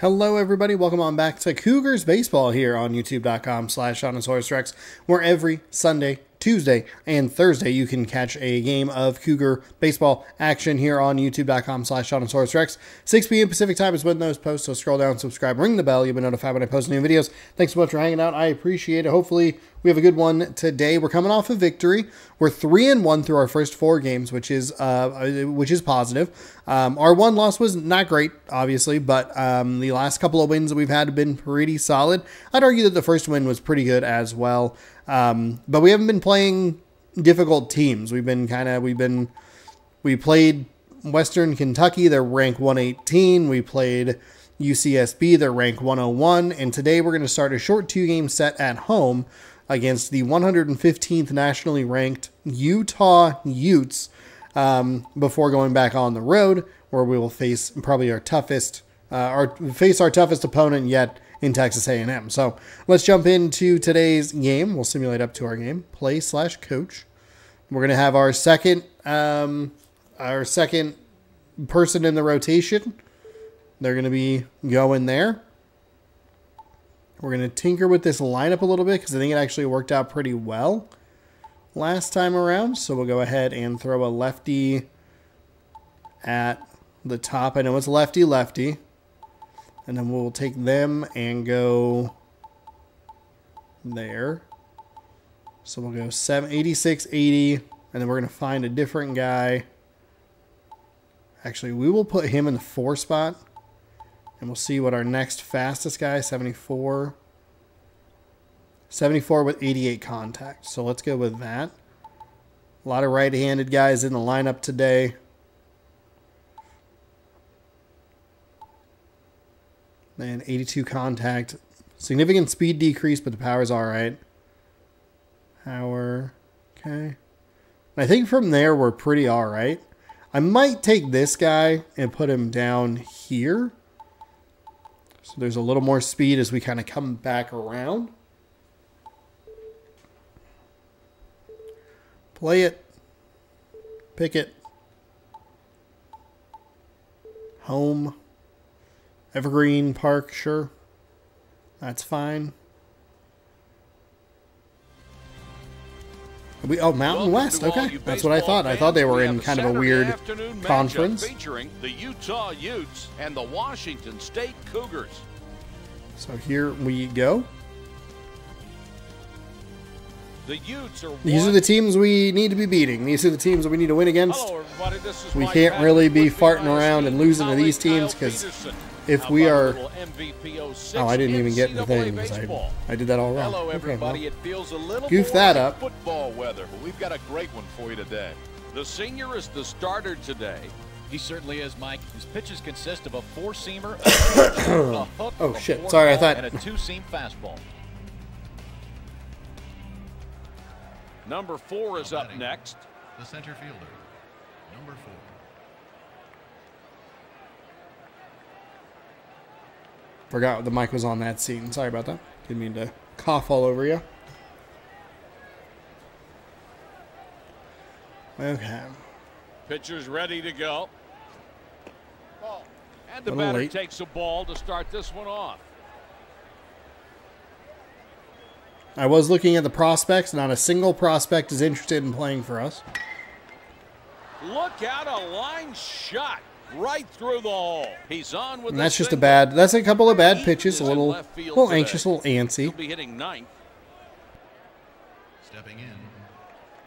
Hello, everybody. Welcome on back to Cougars Baseball here on youtube.com/SeanSaurusRex, where every Sunday, Tuesday, and Thursday you can catch a game of Cougar baseball action here on youtube.com/SeanSaurusRex. 6 p.m. Pacific time is when those posts, so scroll down, subscribe, ring the bell. You'll be notified when I post new videos. Thanks so much for hanging out. I appreciate it. Hopefully, we have a good one today. We're coming off a victory. We're 3-1 through our first 4 games, which is positive. Our one loss was not great, obviously, but the last couple of wins that we've had have been pretty solid. I'd argue that the first win was pretty good as well. But we haven't been playing difficult teams. We played Western Kentucky. They're ranked 118. We played UCSB. They're ranked 101. And today we're going to start a short 2-game set at home against the 115th nationally ranked Utah Utes before going back on the road, where we will face probably our toughest opponent yet in Texas A&M. So let's jump into today's game. We'll simulate up to our game. Play/coach. We're going to have our second person in the rotation. They're going to be going there. We're going to tinker with this lineup a little bit because I think it actually worked out pretty well last time around. So we'll go ahead and throw a lefty at the top. I know it's lefty-lefty. And then we'll take them and go there. So we'll go 86, 80. And then we're going to find a different guy. Actually, we will put him in the 4 spot. And we'll see what our next fastest guy, 74. 74 with 88 contact. So let's go with that. A lot of right-handed guys in the lineup today. And 82 contact. Significant speed decrease, but the power's all right. Power. Okay. I think from there we're pretty all right. I might take this guy and put him down here. So there's a little more speed as we kind of come back around. Play it. Pick it. Home. Evergreen Park, sure. That's fine. Mountain West, okay. That's what I thought. I thought they were in kind of a weird conference. Featuring the Utah Utes and the Washington State Cougars. So here we go. The Utes are These are the teams we need to be beating. These are the teams that we need to win against. We can't really be farting around and losing to these teams because if we are... Oh, I didn't even get the thing because I did that all wrong. Hello, everybody. Okay, it feels a little goof that up. Football weather, but we've got a great one for you today. The senior is the starter today. He certainly is, Mike. His pitches consist of a 4-seamer, a hook, oh shit! Sorry, I thought. And a 2-seam fastball. Number 4 is up next. The center fielder, number 4. Forgot the mic was on that scene. Sorry about that. Didn't mean to cough all over you. Okay. Pitcher's ready to go. And the batter takes a ball to start this one off. I was looking at the prospects. Not a single prospect is interested in playing for us. Look out, a line shot right through the hole. He's on with. And that's just a bad. That's a couple of bad pitches. A little anxious, a little antsy. He'll be hitting 9th. Stepping in,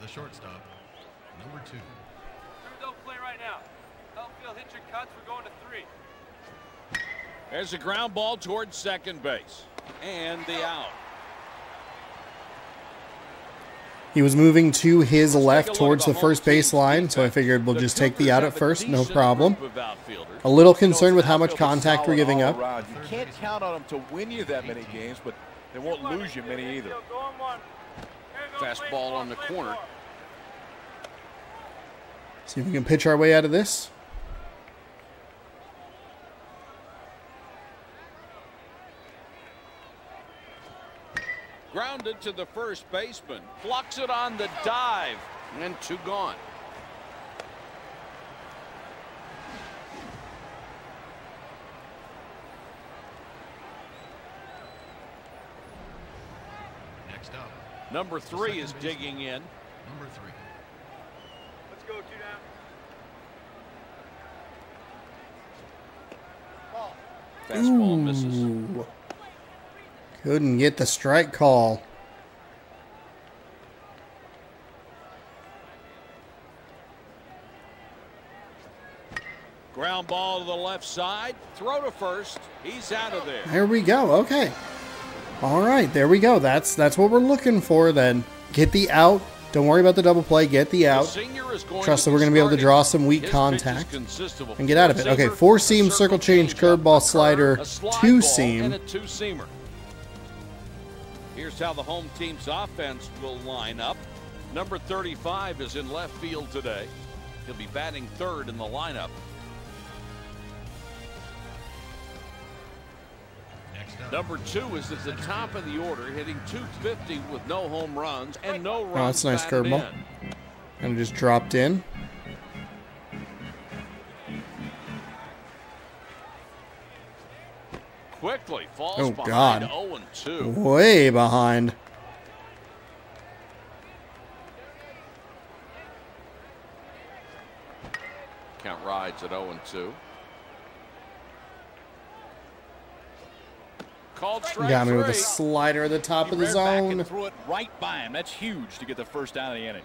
the shortstop, number 2. Don't play right now. Outfield, hit your cuts. We're going to 3. There's a ground ball towards second base, and the out. He was moving to his left towards the first base line, so I figured we'll just take the out at first, no problem. A little concerned with how much contact we're giving up. You can't count on them to win you that many games, but they won't lose you many either. Fastball on the corner. See if we can pitch our way out of this. Grounded to the first baseman. Blocks it on the dive. And 2 gone. Number 3 is digging in. Number 3. Let's go, 2 down. Fastball misses. Ooh. Couldn't get the strike call. Ground ball to the left side. Throw to first. He's out of there. There we go. Okay. All right. There we go. That's what we're looking for then. Get the out. Don't worry about the double play. Get the out. Trust that we're going to be able to draw some weak contact and get out of it. Okay. 4-seam, circle change, curveball, slider, 2-seam. And a 2-seamer. Here's how the home team's offense will line up. Number 35 is in left field today. He'll be batting third in the lineup. Number 2 is at the top of the order, hitting .250 with no home runs and no runs. Oh, that's a nice batted curveball. in. Kind of just dropped in. Quickly falls Oh, behind God. 0-2. Way behind. Count rides at 0-2. Called strike Got me with a 3. slider at the top of the Reared back zone. and threw it right by him. That's huge to get the first down of the inning.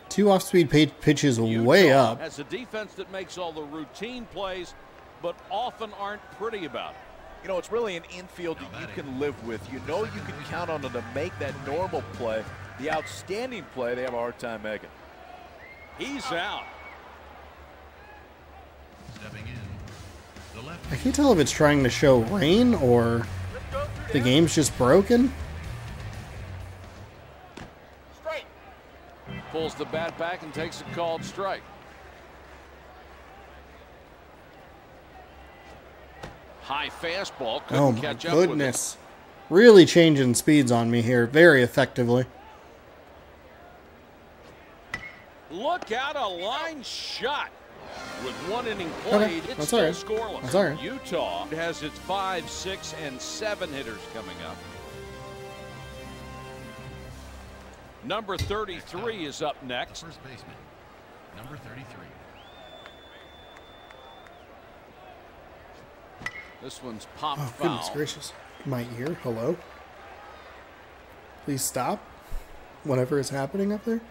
2 off-speed pitches Utah way up. has a defense that makes all the routine plays, but often aren't pretty about it. You know, it's really an infield that you can live with. You know you can count on them to make that normal play. The outstanding play, they have a hard time making. He's out. Stepping in, the left. I can't tell if it's trying to show rain or the game's just broken. Pulls the bat back and takes a called strike. High fastball. Couldn't Oh my catch up with it. goodness. Really changing speeds on me here very effectively. Look out, a line shot. With 1 inning played, Okay, it's that's still all right. scoreless. That's all right. Utah has its 5, 6, and 7 hitters coming up. Number 33 is up next. First baseman, number 33. This one's popped Oh, foul. goodness gracious. My ear, hello? Please stop. Whatever is happening up there.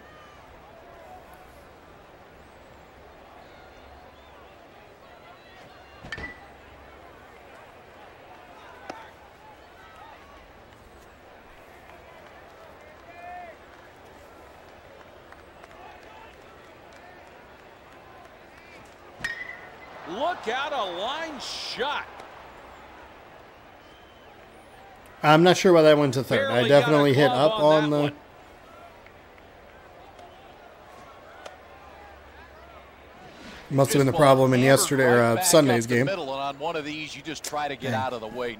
Look out, a line shot. I'm not sure why that went to third. Barely I definitely got a hit glove up on on that the... one. Must have been the Fastball problem in hammered yesterday or right back Sunday's up the game. Middle, and on one of these, you just try to get out of the way.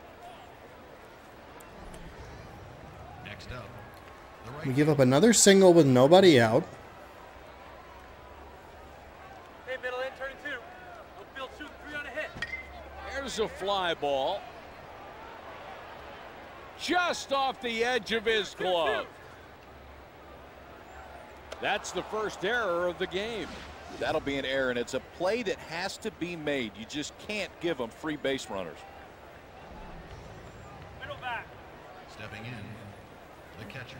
Next up, the right. We give up another single with nobody out. Hey, middle in, turning 2. Outfield shooting 3 on a hit. There's a fly ball. Just off the edge of his glove. That's the first error of the game. That'll be an error, and it's a play that has to be made. You just can't give them free base runners. Middle back. Stepping in, the catcher,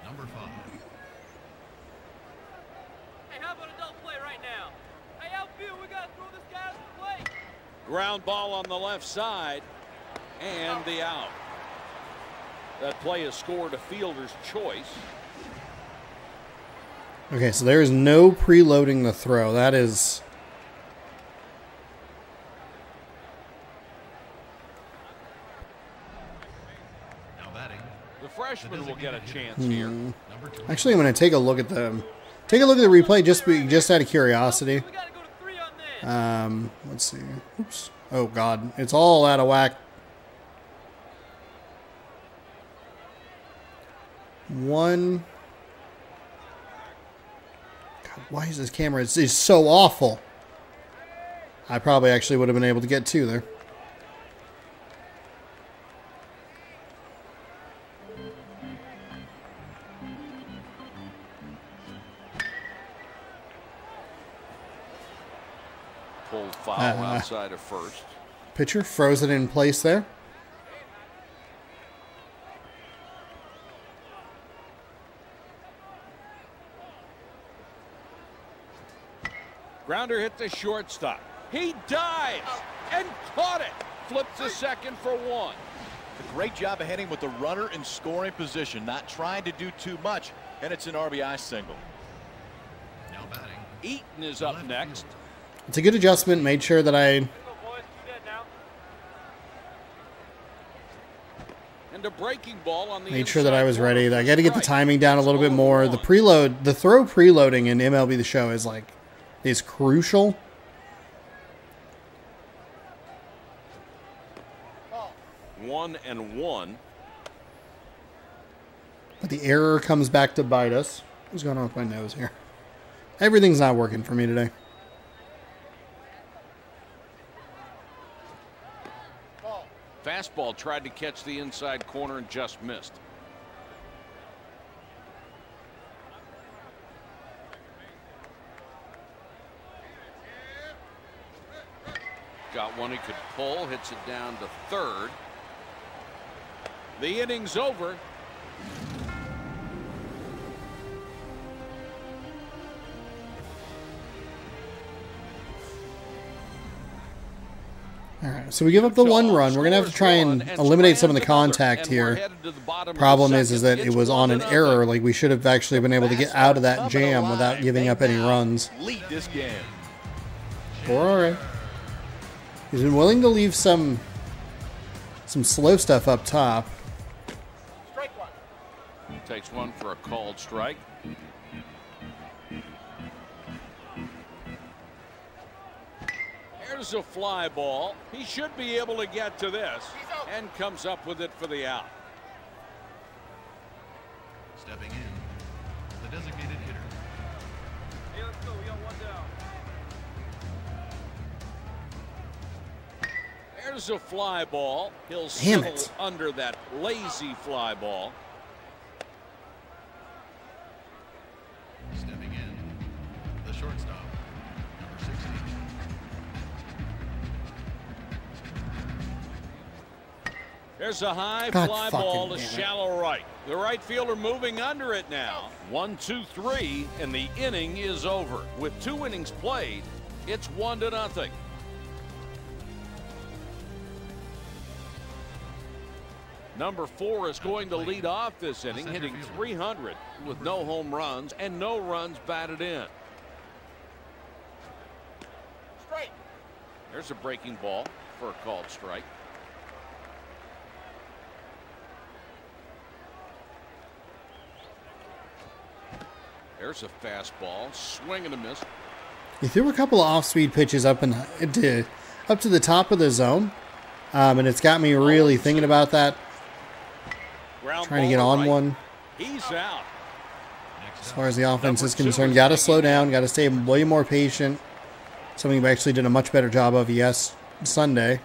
number 5. Hey, how about a double play right now? Hey, outfield, we got to throw this guy out of the plate. Ground ball on the left side, and the out. That play has scored a fielder's choice. Okay, so there is no preloading the throw. That is... Now batting, The freshman will get a chance here. number 2. Actually, I'm going to take a look at the replay just out of curiosity. We got to go to 3 on this. Let's see. Oops. Oh God, it's all out of whack. One. God, why is this camera? It's so awful. I probably actually would have been able to get 2 there. pulled foul outside of first. Pitcher froze it in place there. Grounder hit the shortstop. He dives and caught it. Flips to second for one. A great job of hitting with the runner in scoring position, not trying to do too much, and it's an RBI single. Now batting. Eaton is up next. It's a good adjustment. Made sure that I And a breaking ball on the made sure that I was ready. I got to get the strike. timing down a little bit more. The preload, the throw preloading in MLB The Show is crucial. One and one. But the error comes back to bite us. What's going on with my nose here? Everything's not working for me today. Fastball tried to catch the inside corner and just missed. Got one he could pull, hits it down to third. The inning's over. All right, so we give up the one run. We're going to have to try and eliminate some of the contact here. Problem is that it was on an error. Like, we should have actually been able to get out of that jam without giving up any runs. Lead this game. All right. He's been willing to leave some slow stuff up top. Takes one for a called strike. There's a fly ball. He should be able to get to this and comes up with it for the out. Stepping in, the designated hitter. Hey, let's go. We got one down. There's a fly ball. He'll Damn settle it. under that lazy fly ball. Stepping in, the shortstop, number 16. There's a high God fly fucking ball to damn it. shallow right. The right fielder moving under it now. 1, 2, 3, and the inning is over. With 2 innings played, it's 1-0. Number 4 is going to lead off this inning, hitting .300 with no home runs and no runs batted in. Straight. There's a breaking ball for a called strike. There's a fastball, swing and a miss. He threw a couple of off-speed pitches up to the top of the zone, and it's got me really thinking about that. Ground Trying to ball get on right. one. He's out. As far as the offense is concerned, got to slow down, got to stay way more patient. Something we actually did a much better job of Sunday.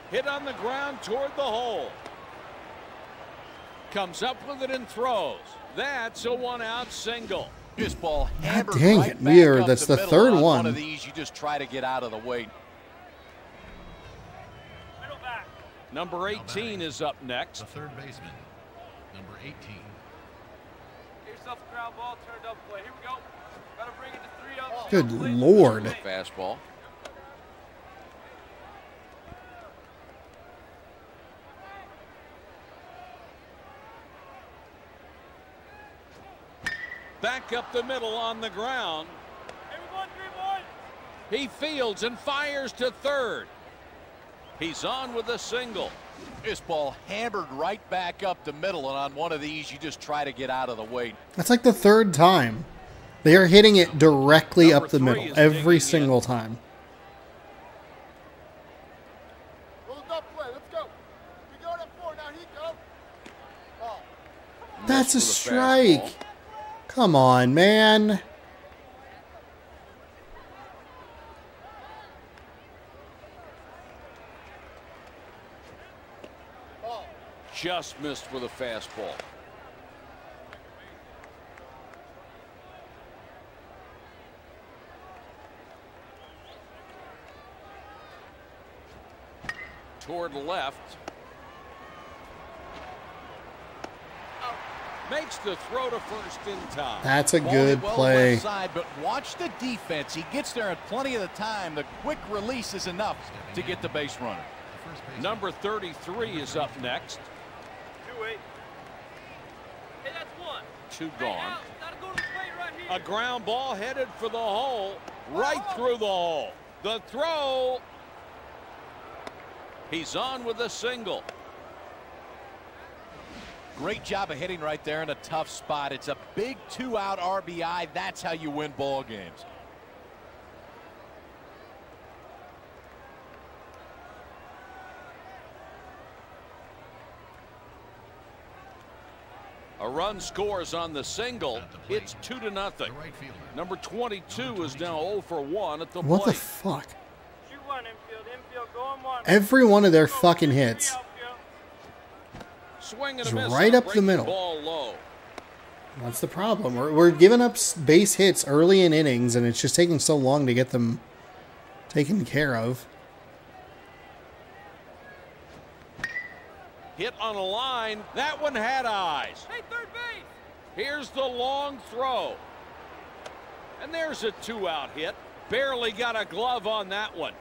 Hit on the ground toward the hole. Comes up with it and throws. That's a 1-out single. This ball hammered dang right it, back up that's the middle. third On one. of these, you just try to get out of the way. Middle back. Number 18 is up next. The third baseman, number 18. Get yourself a ground ball, turn double play. Here we go. Gotta bring it to 3 Good double play. Lord. Fastball. Back up the middle on the ground. Hey, we won 3-1. He fields and fires to third. He's on with a single. This ball hammered right back up the middle, and on one of these, you just try to get out of the way. That's like the third time. They are hitting it directly Number up the 3 middle is every digging single in. time. Let's go. We go to 4. Now he go. Ball. That's a With strike. fastball. Come on, man. Just missed with a fastball. toward left. Makes the throw to first in time. That's a Ball good well play. left side, but watch the defense. He gets there at plenty of the time. The quick release is enough to get the base runner. Number 33 is up next. 2-8. Hey, that's one. 2 Hey, gone. Al, gotta go to the plate right here. A ground ball headed for the hole, right through the hole. The throw. He's on with a single. Great job of hitting right there in a tough spot. It's a big 2-out RBI. That's how you win ball games. A run scores on the single. It's 2-0. Number 22 is now 0 for 1 at the What the plate. fuck? Shoot one, infield, going one. Every one of their fucking hits. Swing and It's a miss. right on a up the breaking middle. Ball low. That's the problem. We're giving up base hits early in innings, and it's just taking so long to get them taken care of. Hit on a line. That one had eyes. Hey, third base. Here's the long throw. And there's a 2-out hit. Barely got a glove on that one.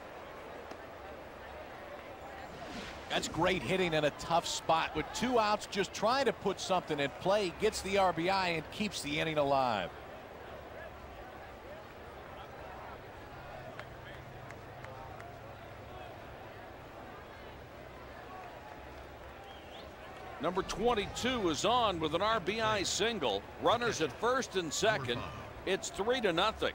That's great hitting in a tough spot. With 2 outs, just trying to put something in play, gets the RBI and keeps the inning alive. Number 22 is on with an RBI single. Runners at first and second. It's 3-0.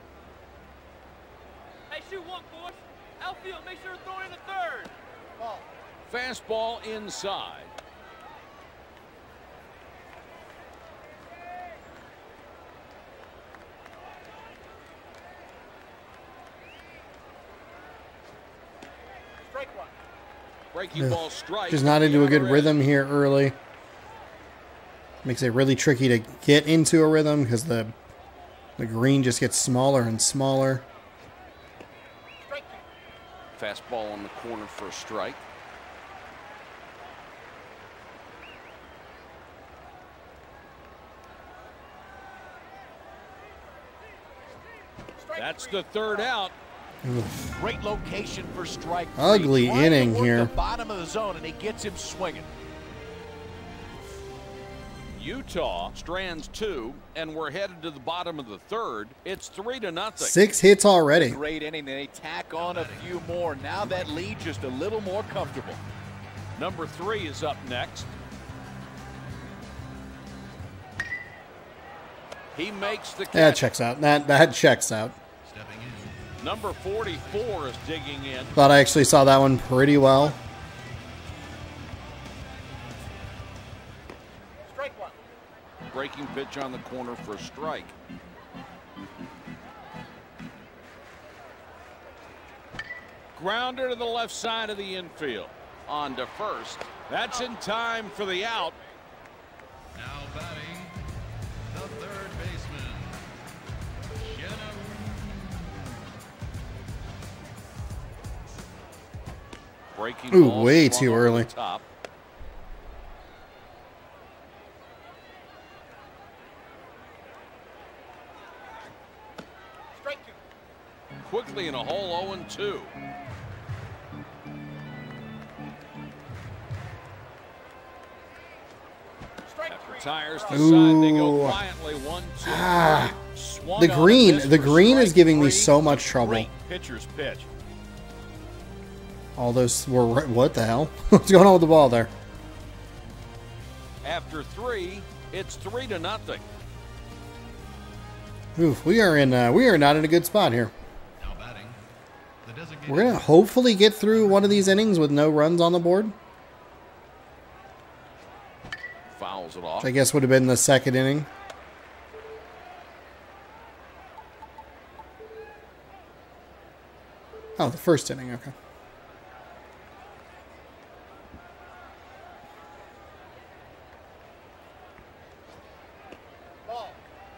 Hey, shoot one, Bush. Outfield, make sure to throw in the third. Ball. Fastball inside. Strike one. Breaking ball strike. Just not into a good The other rhythm here early. Makes it really tricky to get into a rhythm because the green just gets smaller and smaller. Strike two. Fastball on the corner for a strike. That's the third out. Great location for strike 3. Ugly Trying to inning work here. the bottom of the zone, and he gets him swinging. Utah strands 2, and we're headed to the bottom of the third. It's 3-0. 6 hits already. Great inning, and they tack on a few more. Now that lead just a little more comfortable. Number 3 is up next. He makes the catch. That checks out. That checks out. Stepping in. Number 44 is digging in. Thought I actually saw that one pretty well. Strike one. Breaking pitch on the corner for a strike. Grounder to the left side of the infield. On to first. That's in time for the out. Now batting, the third baseman, Shannon. Breaking Ooh, ball way swung too over early. the top. Strike two. Quickly in a hole 0-2. Strike After three. tires decide they go Ooh. quietly 1-2. Ah, Swung the on a green. miss The for green is strike giving me 3. so much trouble. Great pitcher's pitch. All those were what the hell? What's going on with the ball there? After 3, it's 3-0. Oof, we are not in a good spot here. Now batting, the designated. We're gonna hopefully get through one of these innings with no runs on the board. Fouls it off. Which I guess would have been the second inning. Oh, the first inning. Okay.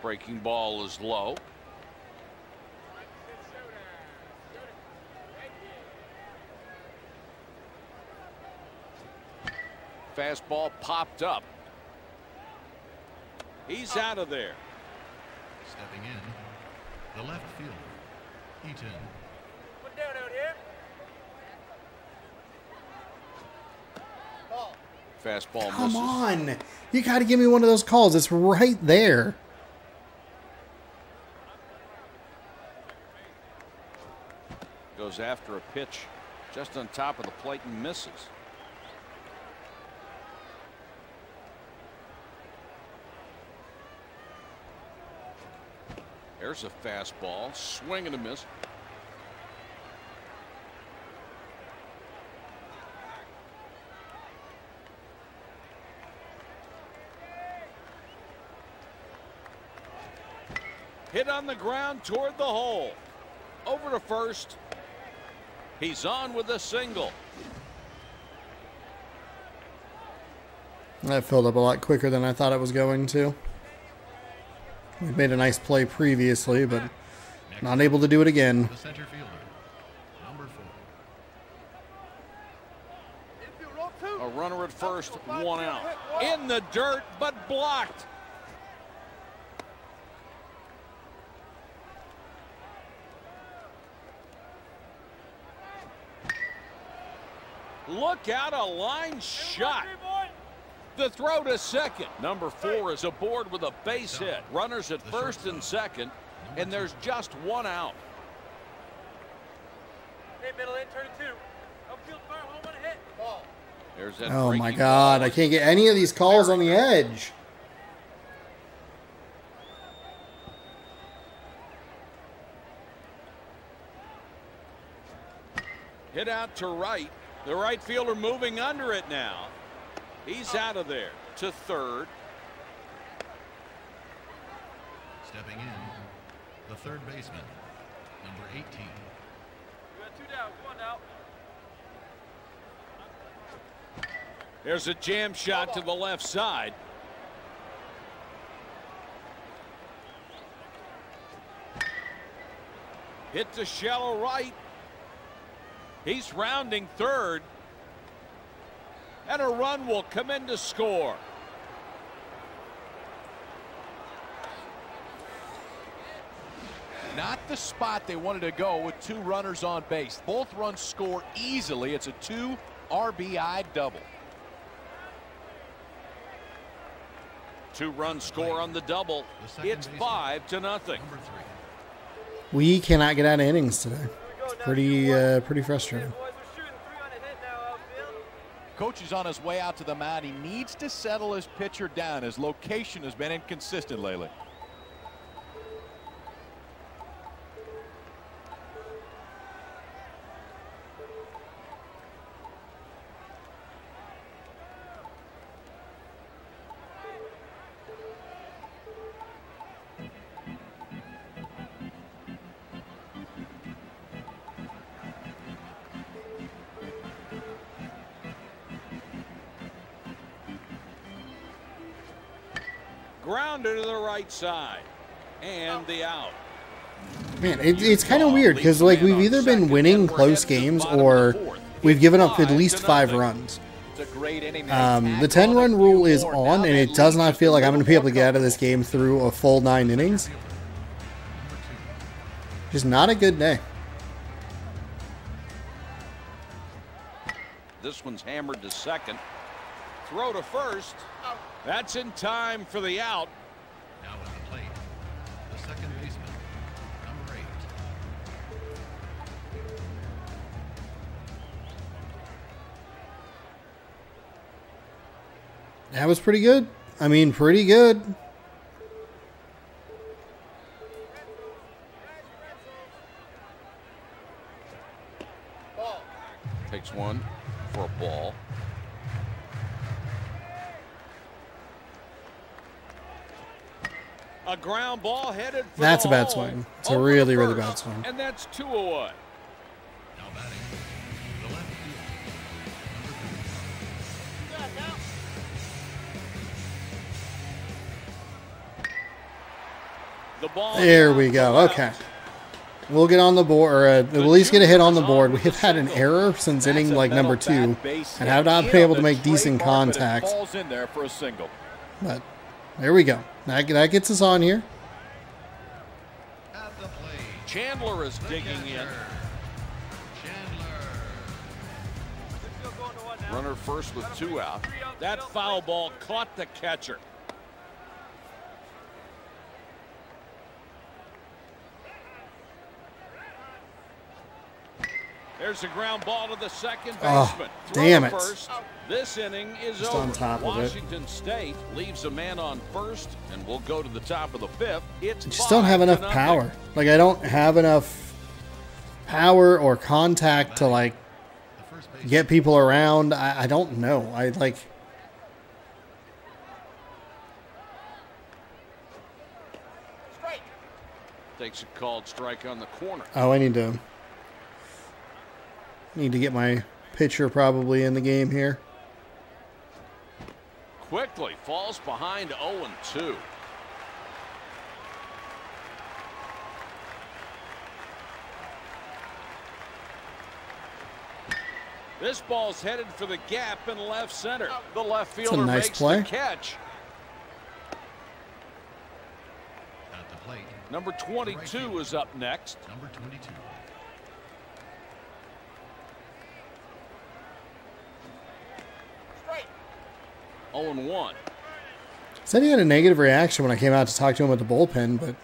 Breaking ball is low. fastball popped up. He's out of there. Stepping in, the left fielder, Eaton. Put down out here. Ball. Fastball Come misses. on. You got to give me one of those calls. It's right there. Goes after a pitch just on top of the plate and misses. There's a fastball, swing and a miss. Hit on the ground toward the hole. Over to first. He's on with a single. That filled up a lot quicker than I thought it was going to. We made a nice play previously, but not able to do it again. The center fielder, number 4. A runner at first, one out. In the dirt, but blocked. Look out, a line shot. The throw to second. Number 4 is aboard with a base hit. Runners at first and second, and there's just one out. Hey, middle in, turn it 2. Outfield fire, home run hit. Ball. There's that Oh my breaking God, ball. I can't get any of these calls on the edge. Hit out to right. The right fielder moving under it now. He's out of there to third. Stepping in, the third baseman, number 18. We got 2 down, 1 out. There's a jam shot to the left side. Hit to shallow right. He's rounding third. And a run will come in to score. Not the spot they wanted to go with 2 runners on base. Both runs score easily. It's a 2 RBI double. 2-run score on the double. It's 5-0. Number 3. We cannot get out of innings today. It's pretty frustrating. Boys, we're shooting 3 on a hit now, outfield. Coach is on his way out to the mound. He needs to settle his pitcher down. His location has been inconsistent lately. Grounder to the right side. And the out. Man, it's kind of weird because like we've either been winning close games or we've given up at least 5 runs. It's a great inning. The 10-run rule is on, and it does not feel like I'm going to be able to get out of this game through a full 9 innings. Just not a good day. This one's hammered to second. Throw to first. That's in time for the out. Now at the plate, the second baseman, number 8. That was pretty good. I mean, pretty good. Takes one for a ball. A ground ball headed for That's the a bad hole. swing. It's a Over really, to really first, bad swing. And that's 2 away. Now batting, the left fielder, number 3. The ball. There we go. Okay. We'll get on the board, or at least get a hit on the board. We have had an error since inning like number 2, and have not been able to make decent contact. Falls in there for a single. But there we go. That gets us on here. At the plate, Chandler is digging in. Chandler. Runner first with 2 out. That foul ball caught the catcher. There's a ground ball to the second baseman. Damn it. First. This inning is Just over. on top of it. Washington State leaves a man on first, and we'll go to the top of the 5th. It's I just don't have enough 5-0. power. Like, I don't have enough power or contact to, like, The first base. get people around. I don't know. I, like... Takes a called strike on the corner. Oh, I need to get my pitcher probably in the game here. Quickly falls behind 0-2. This ball's headed for the gap in left center. The left a fielder nice makes play. the catch. At the plate, Number 22 is up next. number 22. Straight. 0-1. Said he had a negative reaction when I came out to talk to him at the bullpen, but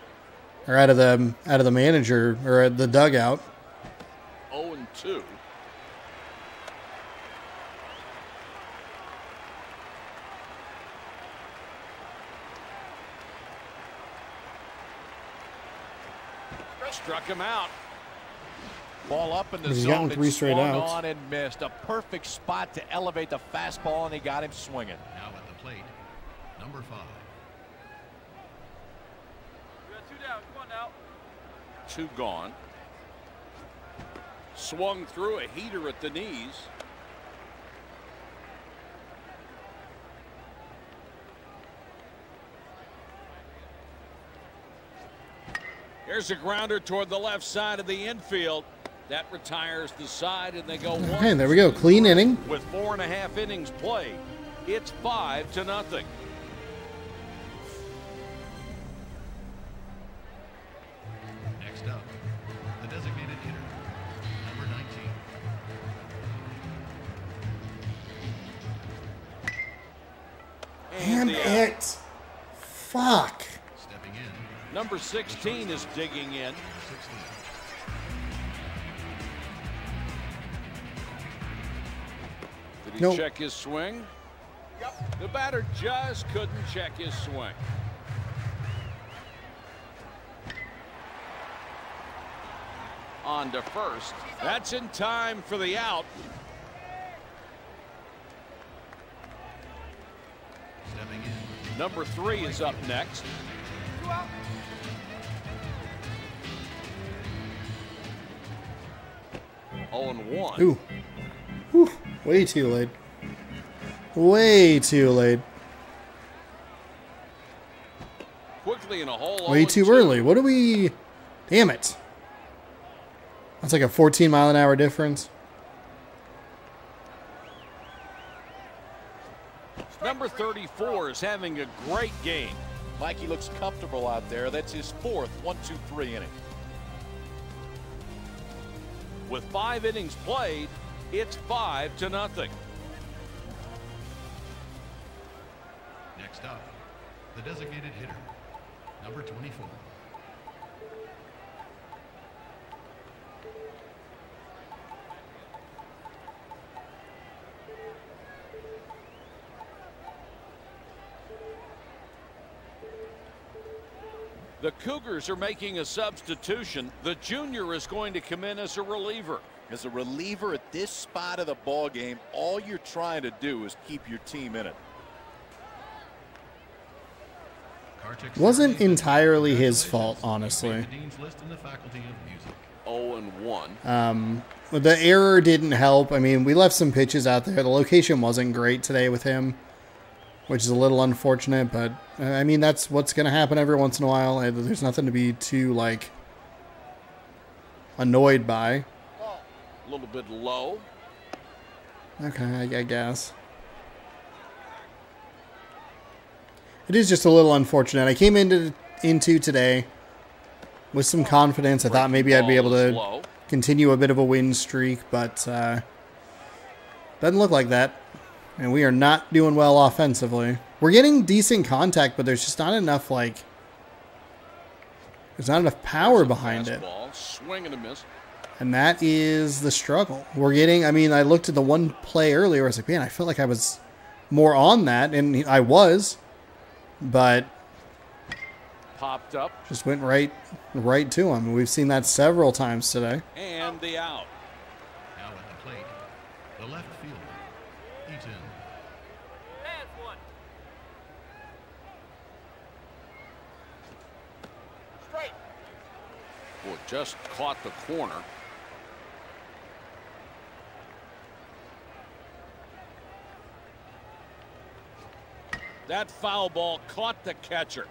or out of the manager or at the dugout. 0-2. Struck him out. Ball up in the He's zone. gotten It 3 straight swung outs. on and missed. A perfect spot to elevate the fastball, and he got him swinging. Now at the plate, number 5. We got 2 down. Come on now. 2 gone. Swung through a heater at the knees. Here's a grounder toward the left side of the infield. That retires the side, and they go Okay, there we go. Clean inning. with 4.5 innings played. It's 5-0. Next up, the designated hitter, number 19. Damn And the out. it. Fuck. Stepping in, Number 16 is digging in. number 16. Did he Nope. check his swing? The batter just couldn't check his swing. On to first. That's in time for the out. Stepping in, Number 3 is up next. 2 out. Oh, and 1. Ooh. Whew. Way too late. Way too late. Quickly in a hole. Way too 0-2. early. What do we... Damn it. That's like a 14-mile-an-hour difference. Number 34 is having a great game. Mikey looks comfortable out there. That's his 4th 1-2-3 inning. With 5 innings played, it's 5-0. next up, the designated hitter, number 24. The Cougars are making a substitution. The junior is going to come in as a reliever. As a reliever at this spot of the ball game, all you're trying to do is keep your team in it. Wasn't entirely his fault, honestly. The Dean's List in the Faculty of Music. 0-1. The error didn't help. I mean, we left some pitches out there. The location wasn't great today with him, which is a little unfortunate, but I mean, that's what's going to happen every once in a while. There's nothing to be too, like, annoyed by. A little bit low. Okay, I guess. It is just a little unfortunate. I came into today with some confidence. I thought maybe I'd be able to continue a bit of a win streak, but doesn't look like that. And we are not doing well offensively. We're getting decent contact, but there's just not enough, like, there's not enough power behind it. Swing and a miss. And that is the struggle. We're getting, I mean, I looked at the one play earlier. I was like, man, I felt like I was more on that. And I was, but popped up. Just went right to him. We've seen that several times today. And the out. Now at the plate, the left fielder, Eaton. Pass one. Straight. Boy, just caught the corner. That foul ball caught the catcher.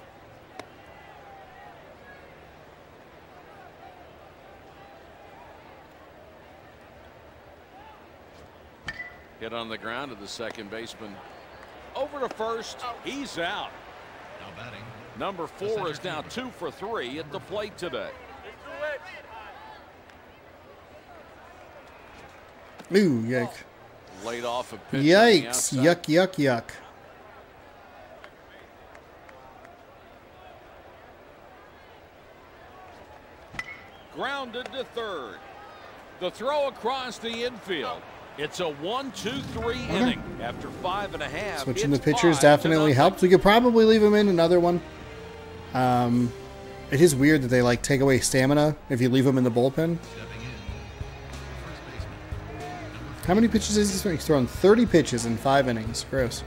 Hit on the ground to the second baseman. Over to first. He's out. Now batting. Number 4 is now 2 for 3 at the plate today. Ooh, yuck. Laid off a pitch. Yikes. Yuck, yuck, yuck. Grounded to third. The throw across the infield. It's a 1-2-3 inning after 5.5. Switching the pitchers definitely helps. We could probably leave him in another one. It is weird that they like take away stamina if you leave him in the bullpen. How many pitches is he throwing? He's thrown 30 pitches in 5 innings. Gross.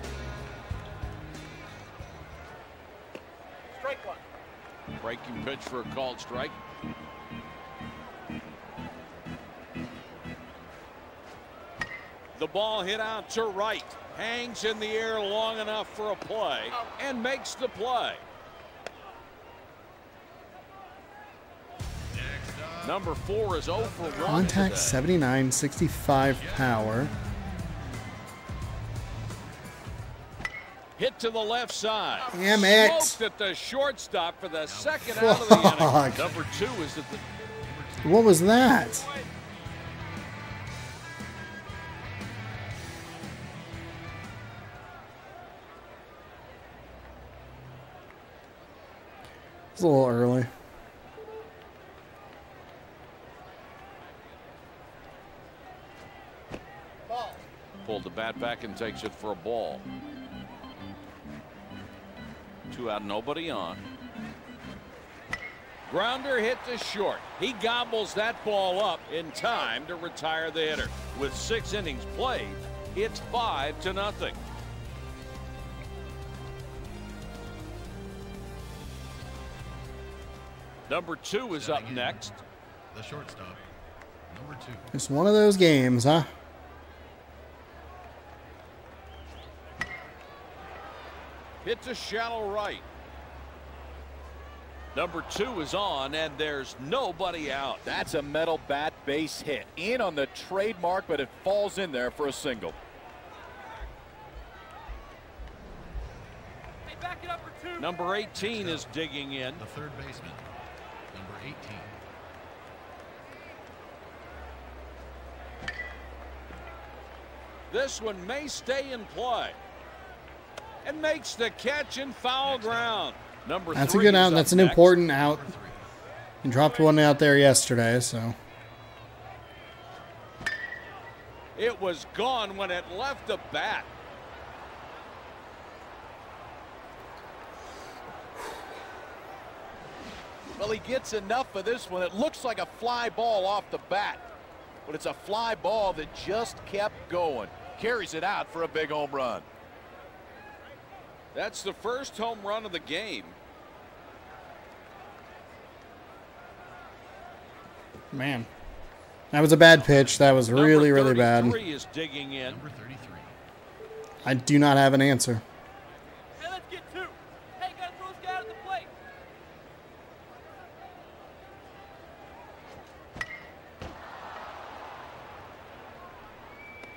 Strike one. Breaking pitch for a called strike. The ball hit out to right. Hangs in the air long enough for a play and makes the play. Number 4 is 0 for 1. Contact 79, 65 power. Hit to the left side. Damn it. Smoked at the shortstop for the second out of the inning. Fuck. Number 2 is at the... What was that? It's a little early. Pulled the bat back and takes it for a ball. 2 out, nobody on. Grounder hit to short. He gobbles that ball up in time to retire the hitter. With 6 innings played, it's 5-0. Number 2 is up next. The shortstop, number 2. It's one of those games, huh? Hits a shallow right. Number 2 is on, and there's nobody out. That's a metal bat base hit. In on the trademark, but it falls in there for a single. Hey, back it up for 2. Number 18 is digging in. The third baseman, number 18. This one may stay in play. And makes the catch in foul ground. Number 3 That's a good out. That's an important out. Number 3. He dropped one out there yesterday, so. It was gone when it left the bat. Well, he gets enough of this one. It looks like a fly ball off the bat, but it's a fly ball that just kept going. Carries it out for a big home run. That's the first home run of the game. Man. That was a bad pitch. That was really, really bad. Number 33 is digging in. Number 33. I do not have an answer. Hey, let's get 2. Hey, gotta throw this guy out at the plate.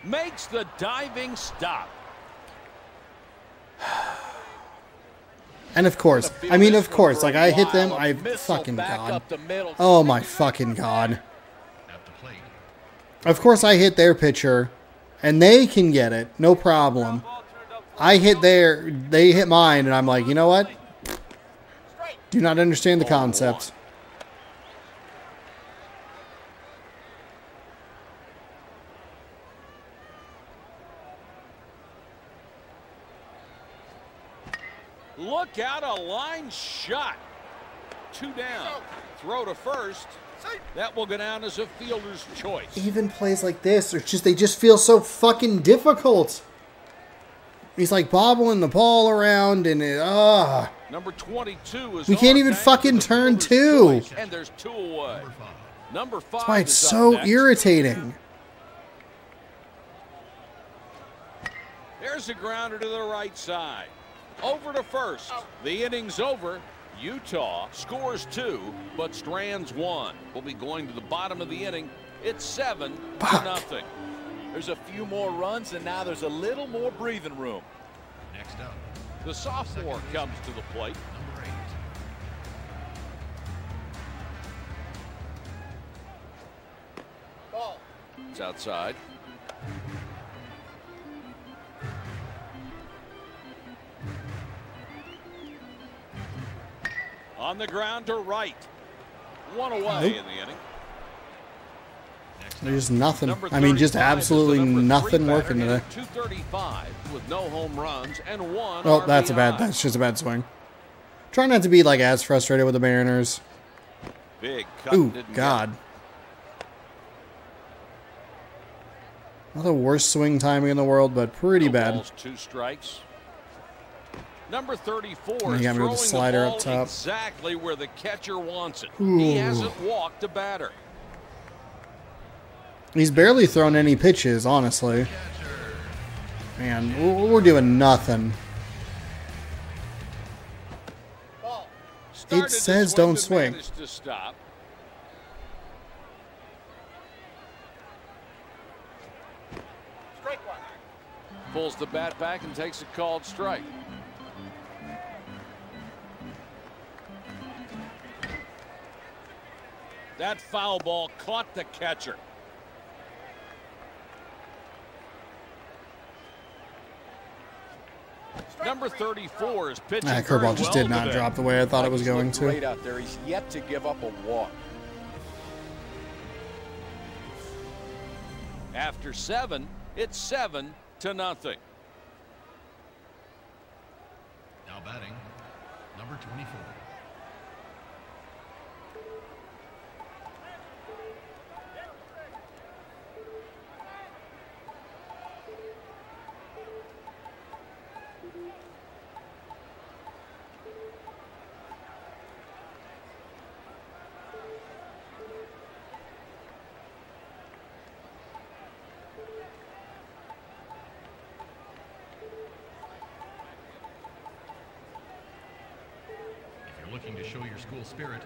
makes the diving stop. And of course, I mean, of course, like I hit them, I fucking God. Oh my fucking God. At the plate. Of course I hit their pitcher, and they can get it, no problem. I hit they hit mine, and I'm like, you know what? Do not understand the concept. Look out, a line shot. 2 down. Throw to first. That will go down as a fielder's choice. Even plays like this, they just feel so fucking difficult. He's like bobbling the ball around, and Number 22 is we can't even fucking turn two. And there's 2 away. Number 5. That's why it's so irritating. There's a grounder to the right side. Over to first. The inning's over. Utah scores 2, but strands 1. We'll be going to the bottom of the inning. It's 7-0. There's a few more runs, and now there's a little more breathing room. Next up, The sophomore comes to the plate. number 8. It's outside. On the ground to right. 1 away in the inning. There's nothing. Number I mean, just 35 is the absolutely number 3 nothing batter, working today. hitting 235 with no home runs and 1 Oh, that's RBI. that's just a bad swing. Try not to be like as frustrated with the Mariners. Big cut. Ooh, didn't God. Not the worst swing timing in the world, but pretty get it. No bad. balls, 2 strikes. Number 34 You is got me throwing with the slider ball up top. exactly where the catcher wants it. Ooh. He hasn't walked a batter. He's barely thrown any pitches, honestly. Man, we're doing nothing. Started to says swing, don't but swing. managed to stop. Pulls the bat back and takes a called strike. That foul ball caught the catcher. Number 34 is pitching. That very curveball just well did not today. drop the way I thought it was He's going looked to. Great out there. He's yet to give up a walk. After 7, it's 7-0. Now batting, number 24. Looking to show your school spirit,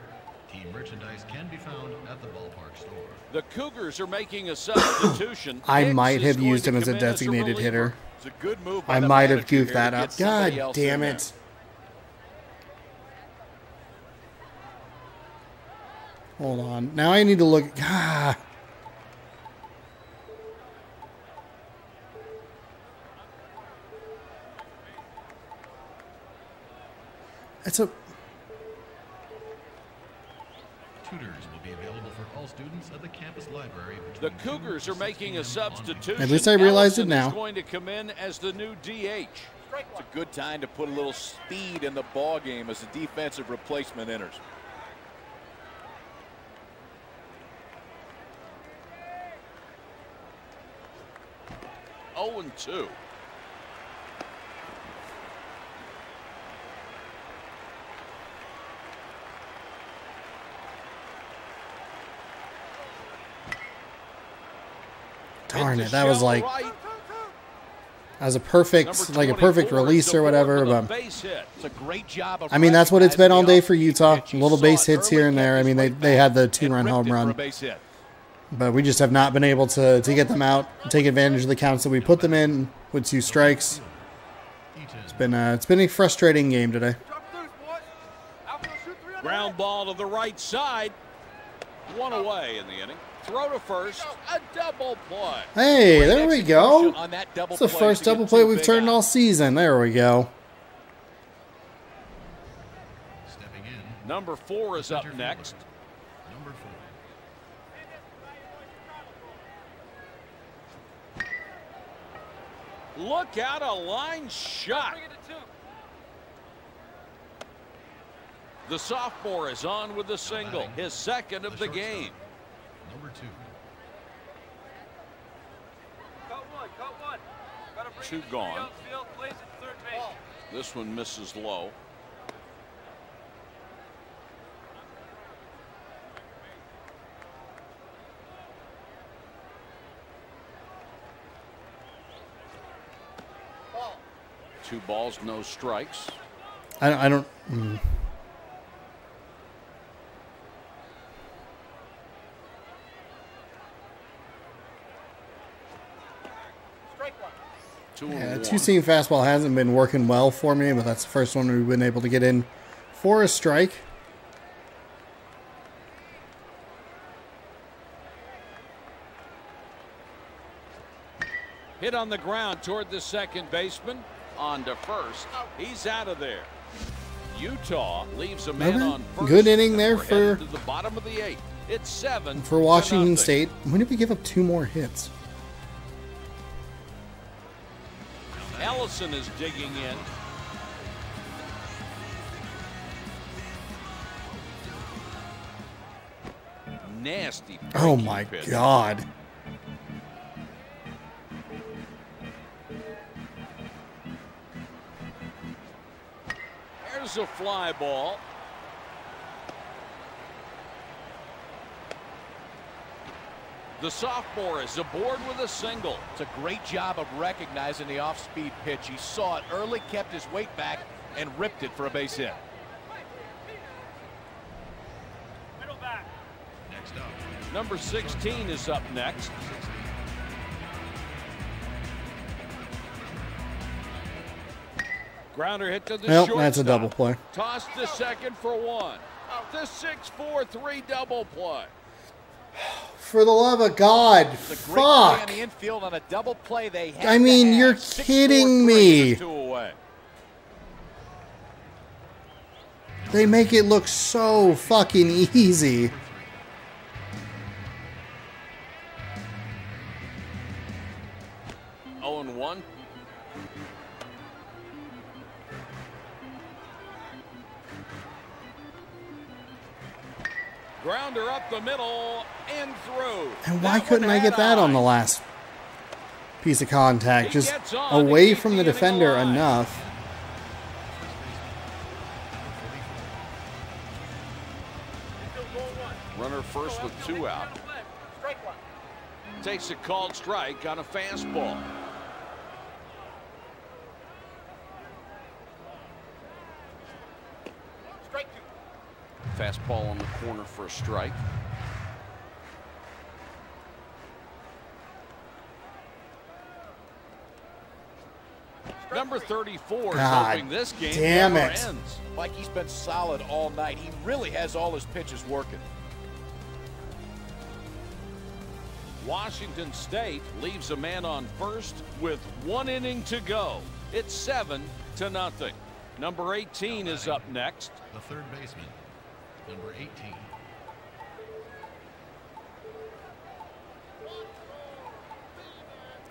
team merchandise can be found at the ballpark store. The Cougars are making a substitution. I Hicks might is have going used to him as a come in designated reliever. hitter. It's a good move by I the might have manager goofed here to that get up. somebody God else in damn there. it. Hold on. Now I need to look. Ah. It's a. Tutors will be available for all students at the campus library. The between 2 Cougars to are 6 making p.m. a substitution. At least I realized it Ellison is now. going to come in as the new DH. It's a good time to put a little speed in the ball game as the defensive replacement enters. Oh, and 2. Darn Hits it. a That was shallow like. right. As a perfect, like a perfect Number 24 release is or aboard whatever. with a But base hit. It's a great job of I mean, that's what it's been all day for recognizing the Utah. off-speed pitch. He Little saw base it hits early, here and there. I kept mean, his way they had the back, and 2-run ripped home it for a run. base hit. But we just have not been able to get them out, take advantage of the counts that we put them in with 2 strikes. It's been a frustrating game today. Ground ball to the right side. 1 away in the inning. Throw to first. A double play. Hey, Great there we go. execution on that double It's the play first to get double play 2 we've big turned all outs. season. There we go. Stepping in, Number 4 is up center next. fielder, number 4. Look out, a line shot. Bring it to 2. The sophomore is on with the single, his second of the game. Number 2. Cut 1. Cut 1. Gotta bring 2 it to 3 gone. outfield, place at third base. This one misses low. Two balls, no strikes. I don't. Two Yeah, and 2-seam fastball hasn't been working well for me, but that's the first one we've been able to get in for a strike. Hit on the ground toward the second baseman. On to first. He's out of there. Utah leaves a man Okay. on first. Good inning there We're headed for- to the bottom of the 8th. It's 7 For to Washington nothing. State, when did we give up 2 more hits? Ellison is digging in. Nasty. Oh breaking my pitch. God. There's a fly ball. The sophomore is aboard with a single. It's a great job of recognizing the off-speed pitch. He saw it early, kept his weight back, and ripped it for a base hit. Middle back. Next up, Number 16 is up next. Grounder hit to the Well, shortstop. that's a double play. Tossed to second for 1. The 6-4-3 double play. For the love of God, It's a great play on fuck. the infield on a double play. They had I to mean, have. you're 6-4-3 kidding with me. 2 away. They make it look so fucking easy. Oh and 1. Grounder up the middle and through. And why That couldn't one I get had that on the eyes. last piece of contact? He Just gets on to away keep from the the inning defender alive. enough. Runner first with 2 out. Strike 1. Takes a called strike on a fastball. Strike 2. Fastball on the corner for a strike. Number 34 is God hoping this game damn never it. ends. Like he's been solid all night. He really has all his pitches working. Washington State leaves a man on first with 1 inning to go. It's 7 to nothing. Number 18 is up next. the third baseman, number 18.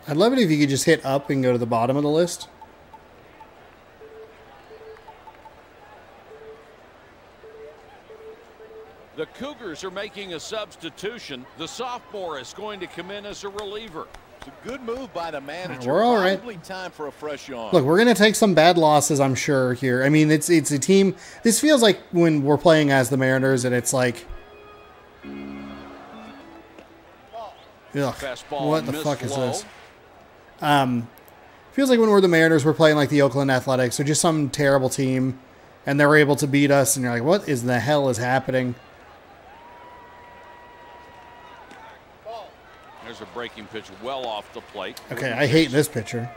I'd love it if you could just hit up and go to the bottom of the list. The Cougars are making a substitution. The sophomore is going to come in as a reliever. It's a good move by the manager. We're all right. Probably time for a fresh arm. Look, we're going to take some bad losses, I'm sure, here. I mean, it's a team. This feels like when we're playing as the Mariners and it's like, ugh, Fastball what the missed fuck is low. this? Feels like when we're the Mariners, we're playing like the Oakland Athletics or just some terrible team, and they're able to beat us, and you're like, what is the hell is happening? There's a breaking pitch well off the plate. Okay, I hate this pitcher.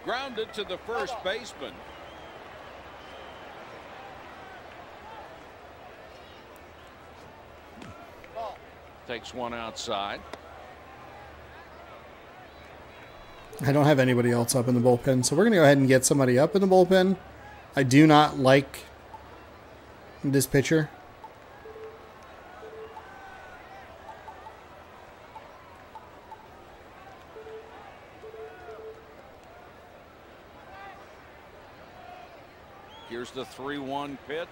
Grounded to the first baseman. Takes one outside. I don't have anybody else up in the bullpen, so we're going to go ahead and get somebody up in the bullpen. I do not like this pitcher. Here's the 3-1 pitch.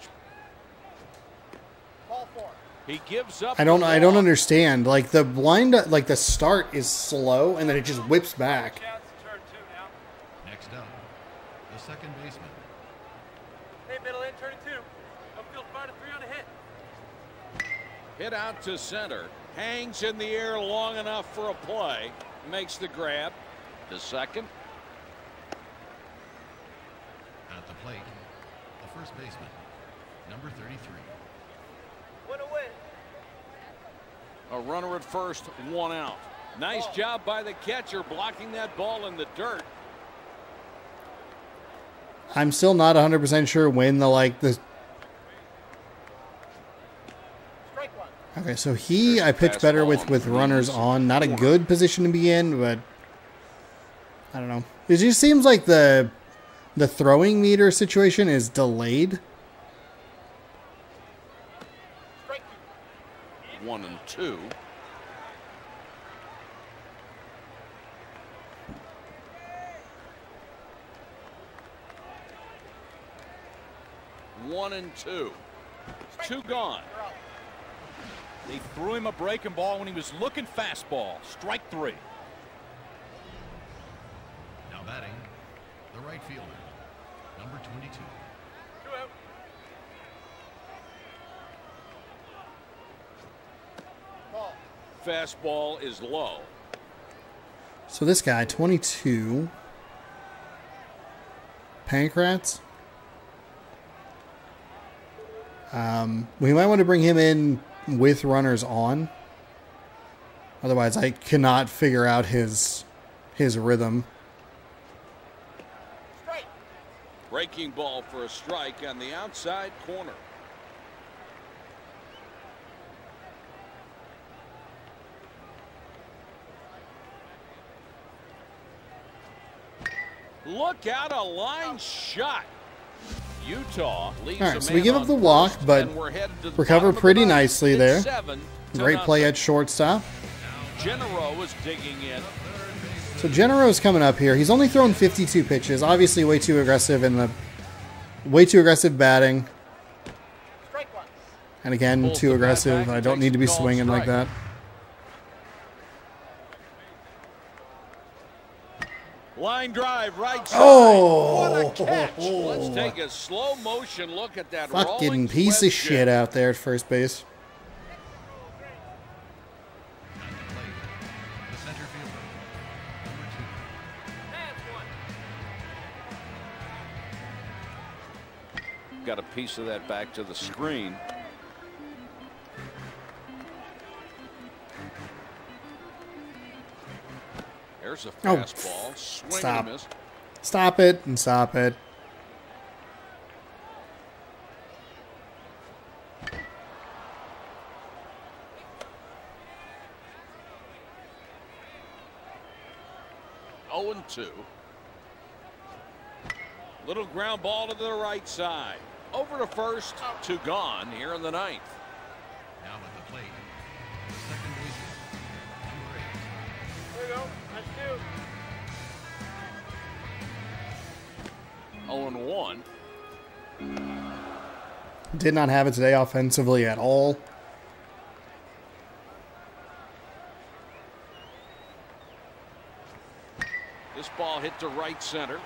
He gives up. I don't understand. Like the like the start is slow and then it just whips back. Next up, the second baseman. Hey, middle in, turn it 2. Upfield, find a 3 on a hit. Hit out to center. Hangs in the air long enough for a play. Makes the grab to second. At the plate, the first baseman, number 33. Win a win. A runner at first, 1 out. Nice job by the catcher blocking that ball in the dirt. I'm still not 100% sure when the Strike 1. Okay, so I pitched better with runners on. Not a good position to be in, but I don't know. It just seems like the throwing meter situation is delayed. 1 and 2. One and 2. 2 gone. They threw him a breaking ball when he was looking fastball. Strike 3. Now batting, the right fielder, number 22. 2 out. Fastball is low. So this guy, 22, Pancrats. We might want to bring him in with runners on. Otherwise, I cannot figure out his rhythm. Strike. Breaking ball for a strike on the outside corner. Look out, a line shot. Utah leads. All right, so we give up the walk, but recover pretty nicely there. Great play at shortstop. Genero is digging in. So Genero's coming up here. He's only thrown 52 pitches. Obviously, way too aggressive batting. Strike 1. And again, too aggressive. I don't need to be swinging like that. Line drive, right side. Oh! What a catch. Let's take a slow motion look at that Fucking rolling piece of wedge shit out there at first base. At the plate, the center fielder, number 2. That's 1. Got a piece of that back to the screen. There's a fastball. Swing stop. and a miss. Stop it and stop it. Oh and 2. Little ground ball to the right side. Over to first. 2 gone here in the 9th. Now at the plate, the second baseman, number 8. There we go. That's 2. 0 and 1. Did not have it today offensively at all. This ball hit to right center.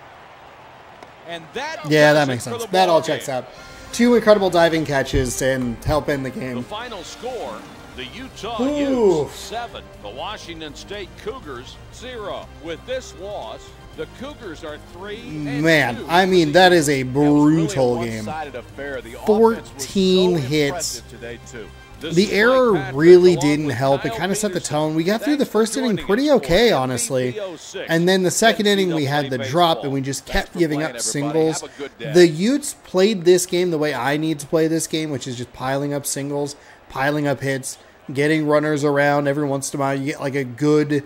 And that Yeah, does that it makes for sense. the That all ball checks game. out. 2 incredible diving catches and help end the The game. final score, the Utah Ooh. Utes 7, the Washington State Cougars 0. With this loss, The Cougars are 3-2. Man, I mean, that is a brutal game. 14 hits. The error really didn't help. It kind of set the tone. We got through the first inning pretty okay, honestly. And then the second inning, we had the drop, and we just kept giving up singles. The Utes played this game the way I need to play this game, which is just piling up singles, piling up hits, getting runners around. Every once in a while, you get like a good,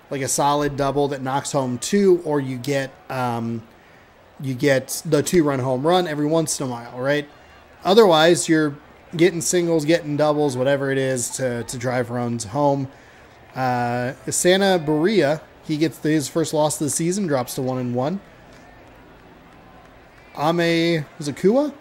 like a solid double that knocks home 2, or you get the 2-run home run every once in a while, right? Otherwise, you're getting singles, getting doubles, whatever it is to drive runs home. Santa Maria, he gets his first loss of the season, drops to 1-1. Ame Zakua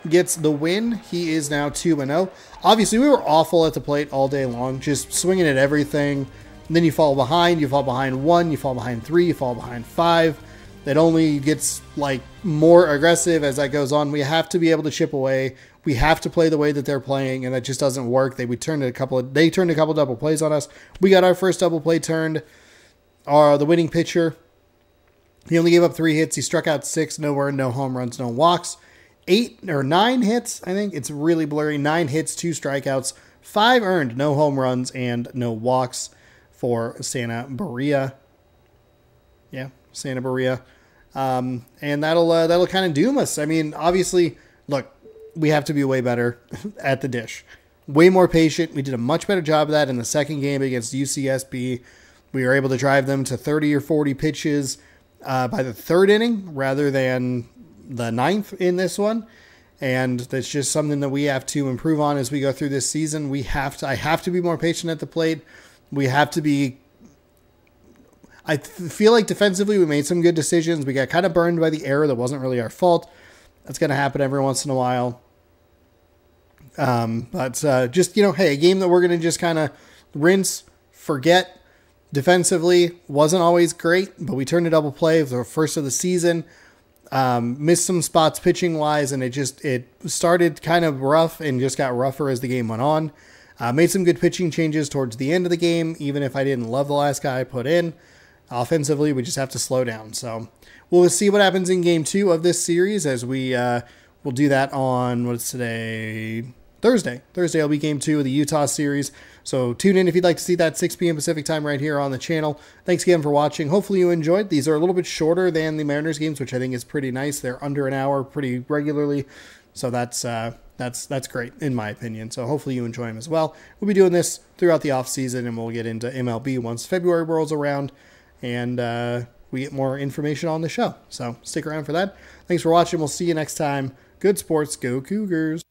gets the win. He is now 2-0. Obviously, we were awful at the plate all day long, just swinging at everything. And then you fall behind 1, you fall behind 3, you fall behind 5. It only gets like more aggressive as that goes on. We have to be able to chip away. We have to play the way that they're playing, and that just doesn't work. They turned a couple double plays on us. We got our first double play turned. The winning pitcher, he only gave up 3 hits. He struck out 6, no earned, no home runs, no walks. 8 or 9 hits, I think. It's really blurry. 9 hits, 2 strikeouts, 5 earned, no home runs, and no walks for Santa Maria. Yeah, Santa Maria. And that'll kind of doom us. I mean, obviously, look, we have to be way better at the dish. Way more patient. We did a much better job of that in the second game against UCSB. We were able to drive them to 30 or 40 pitches by the 3rd inning rather than the 9th in this one. And that's just something that we have to improve on as we go through this season. I have to be more patient at the plate. We have to be... I feel like defensively we made some good decisions. We got kind of burned by the error that wasn't really our fault. That's going to happen every once in a while. But just, hey, a game that we're going to just kind of rinse, forget. Defensively wasn't always great, but we turned a double play for the first of the season. Missed some spots pitching-wise, and it started kind of rough and just got rougher as the game went on. Made some good pitching changes towards the end of the game, even if I didn't love the last guy I put in. Offensively, we just have to slow down. So we'll see what happens in game 2 of this series as we'll do that on, what's today? Thursday. Thursday will be game 2 of the Utah series. So tune in if you'd like to see that 6 p.m. Pacific time right here on the channel. Thanks again for watching. Hopefully you enjoyed. These are a little bit shorter than the Mariners games, which I think is pretty nice. They're under an hour pretty regularly. So that's great in my opinion. So hopefully you enjoy them as well. We'll be doing this throughout the off season, and we'll get into MLB once February rolls around and we get more information on the show. So stick around for that. Thanks for watching. We'll see you next time. Good sports. Go Cougars.